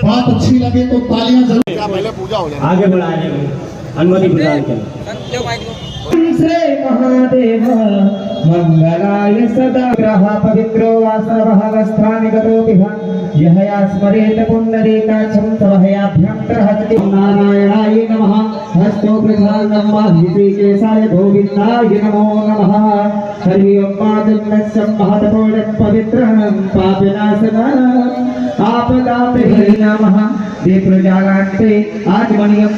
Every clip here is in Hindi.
बात अच्छी लगे तो तालियां जरूर। पहले पूजा हो जाए, आगे बढ़ाने अनुमति प्रदान करें। श्री महादेव मंगलाय सदा ग्रह पवित्रो वासवः वस्त्राणि गतोऽपिह यहया स्मरेत पुण्डरीकाक्षं तवहयाभ्यन्तरहति। नारायणाय नमः हस्तो प्रधानं ऋषिकेशाय गोविन्दाय नमो नमः। हरि ओं पादन्नस्यं महत्पूर्णं पवित्रं पापनाशनं आपदापहे नमः। दीप्रजालान्ते आचमनीयं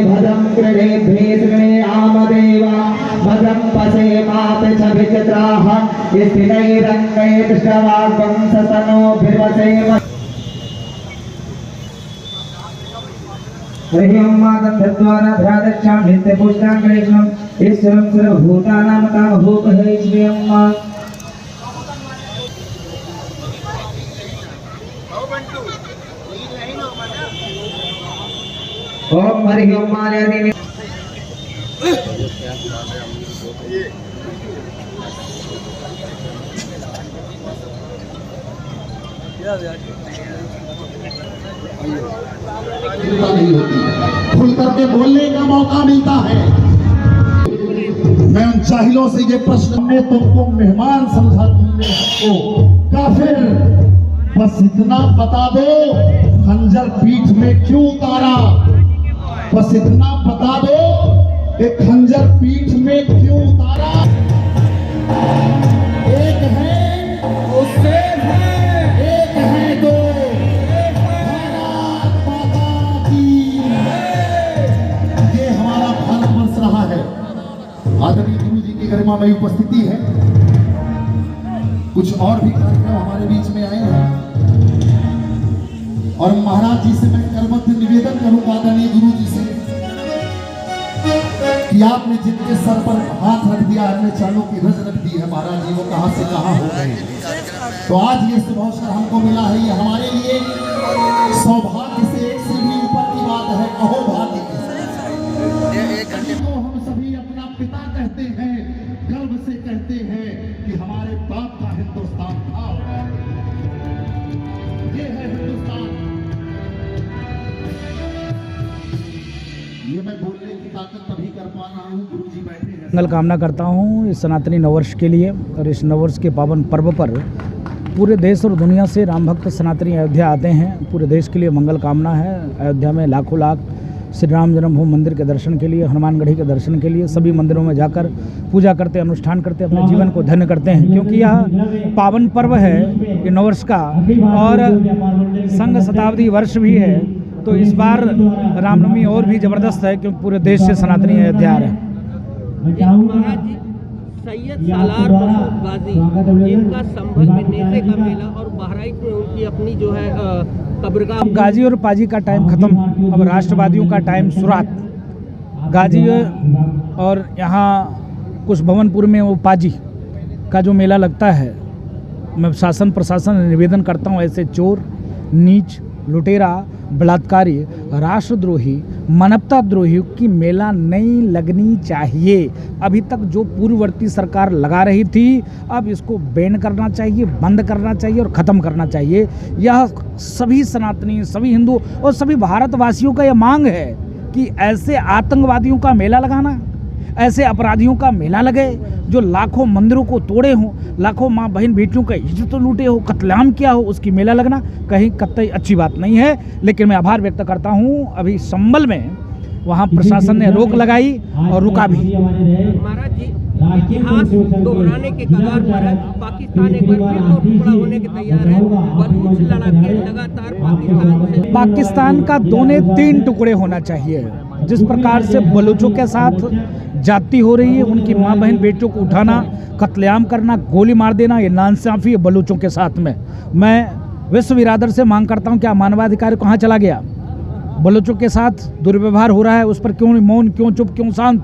भदं कृणे भेषणे आमदेवा भदं पशे मात छविचित्राः स्थिनैरङ्गै दृष्टवाग्वं सतनोभिर्वसेम। हरि ओं मातद्वारा ध्यादक्षां नित्यपुष्टाङ्गणेशम् ईश्वरं सर्वभूतानां कामभूतहे श्री अम्मा। ओम हरि ओम मायादेवी खुल करके बोलने का मौका मिलता है। मैं उन जाहिलों से ये प्रश्न ने तुमको मेहमान समझा, तुमने हमको काफिर। बस इतना बता दो खंजर पीठ में क्यों उतारा। बस इतना बता दो कि खंजर पीठ में क्यों उतारा। एक है उससे है, एक है दो। भारत माता की ये हमारा भारतवर्ष रहा है। आदरणीय गुरु जी की गरिमा में उपस्थिति है। कुछ और भी कार्यक्रम हमारे बीच में आए हैं और महाराज जी से मैं करमत निवेदन करूंगा आदरणीय गुरु जी से कि आपने जिनके सर पर हाथ रख दिया, अपने चरणों की रज रख दी है महाराज जी, वो कहां से कहां हो गए। तो आज ये शुभ अवसर हमको मिला है, ये हमारे लिए सौभाग्य से एक सीढ़ी ऊपर की बात है। अहोभाग्य को हम सभी अपना पिता कहते हैं, गर्व से कहते हैं कि हमारे बाप का हिंदुस्तान था। ये है हिंदुस्तान। ये मैं बोलने की ताकत तभी कर पा रहा हूँ, गुरु जी बैठे हैं। मंगल कामना करता हूँ इस सनातनी नववर्ष के लिए। और इस नववर्ष के पावन पर्व पर पूरे देश और दुनिया से राम भक्त सनातनी अयोध्या आते हैं। पूरे देश के लिए मंगल कामना है। अयोध्या में लाखों लाख श्री राम जन्मभूमि मंदिर के दर्शन के लिए, हनुमानगढ़ी के दर्शन के लिए सभी मंदिरों में जाकर पूजा करते, अनुष्ठान करते, अपने जीवन को धन्य करते हैं। क्योंकि यह पावन पर्व है ये नववर्ष का और संग शताब्दी वर्ष भी है। तो इस बार रामनवमी और भी जबरदस्त है क्योंकि पूरे देश से सनातनी अयोध्या आ रहे हैं। सैयद सालार मसूद गाजी जिनका संभल में नेज़े का मेला और बहराइच में उनकी अपनी जो है कब्रगाह। गाजी और पाजी का टाइम खत्म, अब राष्ट्रवादियों का टाइम शुरुआत। गाजी और यहाँ कुछ भवनपुर में वो पाजी का जो मेला लगता है, मैं शासन प्रशासन निवेदन करता हूँ ऐसे चोर, नीच, लुटेरा, बलात्कारी, राष्ट्रद्रोही, मानवताद्रोही की मेला नहीं लगनी चाहिए। अभी तक जो पूर्ववर्ती सरकार लगा रही थी, अब इसको बैन करना चाहिए, बंद करना चाहिए और ख़त्म करना चाहिए। यह सभी सनातनी, सभी हिंदू और सभी भारतवासियों का यह मांग है कि ऐसे आतंकवादियों का मेला लगाना, ऐसे अपराधियों का मेला लगे जो लाखों मंदिरों को तोड़े हों, लाखों माँ बहन बेटियों का इज्जत लूटे हो, कत्लेआम किया हो, उसकी मेला लगना कहीं कतई अच्छी बात नहीं है। लेकिन मैं आभार व्यक्त करता हूँ, अभी संभल में वहाँ प्रशासन ने रोक लगाई और रुका भी। महाराज जी इतिहास दोहराने के कगार पर है। पाकिस्तान एक बार फिर तो टुकड़ा होने के तैयार है। बलूच लड़ाके लगातार पाकिस्तान का 2 ने 3 टुकड़े होना चाहिए। जिस प्रकार से बलूचों के साथ जाति हो रही है, उनकी माँ बहन बेटियों को उठाना, कत्लेआम करना, गोली मार देना, ये नाइंसाफ़ी है बलूचों के साथ में। मैं विश्व बिरादर से मांग करता हूँ, क्या मानवाधिकार कहाँ चला गया? बलूचों के साथ दुर्व्यवहार हो रहा है, उस पर क्यों मौन, क्यों चुप, क्यों शांत?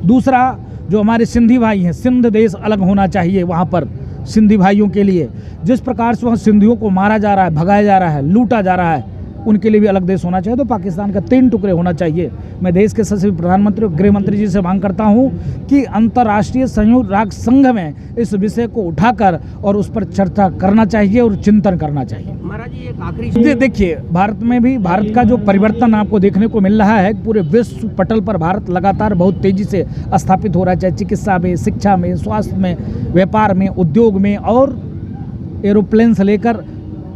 दूसरा, जो हमारे सिंधी भाई हैं, सिंध देश अलग होना चाहिए वहाँ पर सिंधी भाइयों के लिए। जिस प्रकार से वहाँ सिंधियों को मारा जा रहा है, भगाया जा रहा है, लूटा जा रहा है, उनके लिए भी अलग देश होना चाहिए। तो पाकिस्तान का 3 टुकड़े होना चाहिए। मैं देश के सचिव, प्रधानमंत्री और गृह मंत्री जी से मांग करता हूं कि अंतर्राष्ट्रीय संयुक्त राष्ट्र संघ में इस विषय को उठाकर और उस पर चर्चा करना चाहिए और चिंतन करना चाहिए। महाराज जी एक आखिरी देखिए, भारत में भी भारत का जो परिवर्तन आपको देखने को मिल रहा है, पूरे विश्व पटल पर भारत लगातार बहुत तेजी से स्थापित हो रहा है, चाहे चिकित्सा में, शिक्षा में, स्वास्थ्य में, व्यापार में, उद्योग में और एरोप्लेन से लेकर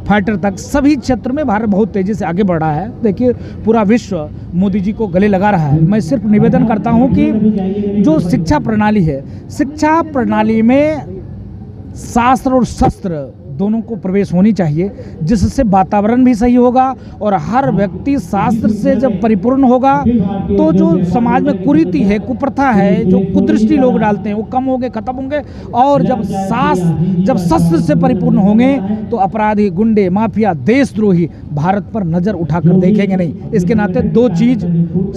फाइटर तक सभी क्षेत्र में भारत बहुत तेज़ी से आगे बढ़ रहा है। देखिए, पूरा विश्व मोदी जी को गले लगा रहा है। मैं सिर्फ निवेदन करता हूं कि जो शिक्षा प्रणाली है, शिक्षा प्रणाली में शास्त्र और शस्त्र दोनों को प्रवेश होनी चाहिए, जिससे वातावरण भी सही होगा और हर व्यक्ति शास्त्र से जब परिपूर्ण होगा तो जो समाज में कुरीति है, कुप्रथा है, जो कुदृष्टि लोग डालते हैं, वो कम होंगे, खत्म होंगे। और जब शस्त्र से परिपूर्ण होंगे तो अपराधी, गुंडे, माफिया, देशद्रोही भारत पर नजर उठाकर देखेंगे नहीं। इसके नाते 2 चीज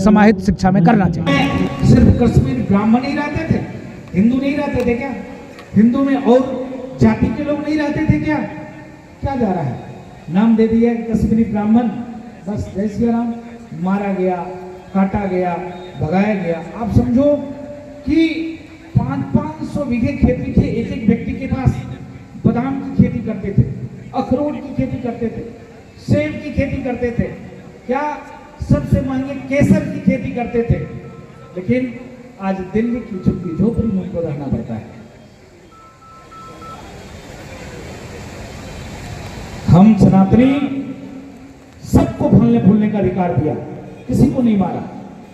समाहित शिक्षा में करना चाहिए। सिर्फ कश्मीर ब्राह्मण ही रहते थे, हिंदू नहीं रहते थे क्या? हिंदू में और जाति के लोग नहीं रहते थे क्या? क्या जा रहा है? नाम दे दिया कश्मीरी ब्राह्मण, बस जय श्री राम, मारा गया, काटा गया, भगाया गया। आप समझो कि 500 बीघे खेती थे एक व्यक्ति के पास। बादाम की खेती करते थे, अखरोट की खेती करते थे, सेब की खेती करते थे, क्या सबसे महंगे केसर की खेती करते थे। लेकिन आज दिल्ली की झुग्गी झोपड़ी में उनको रहना पड़ता है। हम सनातनी सबको फलने फूलने का अधिकार दिया, किसी को नहीं मारा,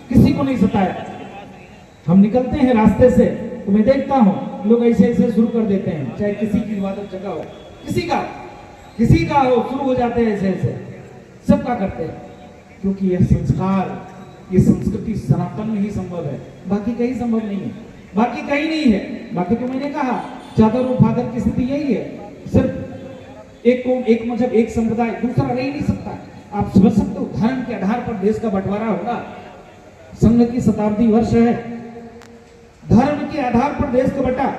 किसी को नहीं सताया। हम निकलते हैं रास्ते से तो मैं देखता हूं लोग ऐसे ऐसे शुरू कर देते हैं, चाहे किसी की इबादत जगह हो, किसी का हो, शुरू हो जाते हैं ऐसे ऐसे, सबका करते हैं। क्योंकि यह संस्कार, ये संस्कृति सनातन में ही संभव है, बाकी कहीं संभव नहीं है, बाकी कहीं नहीं है। बाकी तो मैंने कहा चादर और फादर की स्थिति यही है, सिर्फ एक कौम, एक मजहब, एक संप्रदाय, दूसरा रह ही नहीं सकता। आप समझ सकते हो, धर्म के आधार पर देश का बंटवारा होगा। संघ की शताब्दी वर्ष है, धर्म के आधार पर देश को बंटा।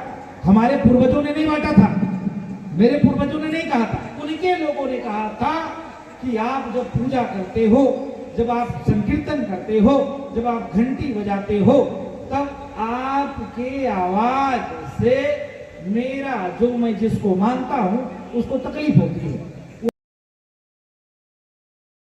हमारे पूर्वजों ने नहीं बांटा था, मेरे पूर्वजों ने नहीं कहा था, उनके लोगों ने कहा था कि आप जब पूजा करते हो, जब आप संकीर्तन करते हो, जब आप घंटी बजाते हो, तब आपके आवाज से मेरा, जो मैं जिसको मानता हूं, उसको तकलीफ होती है।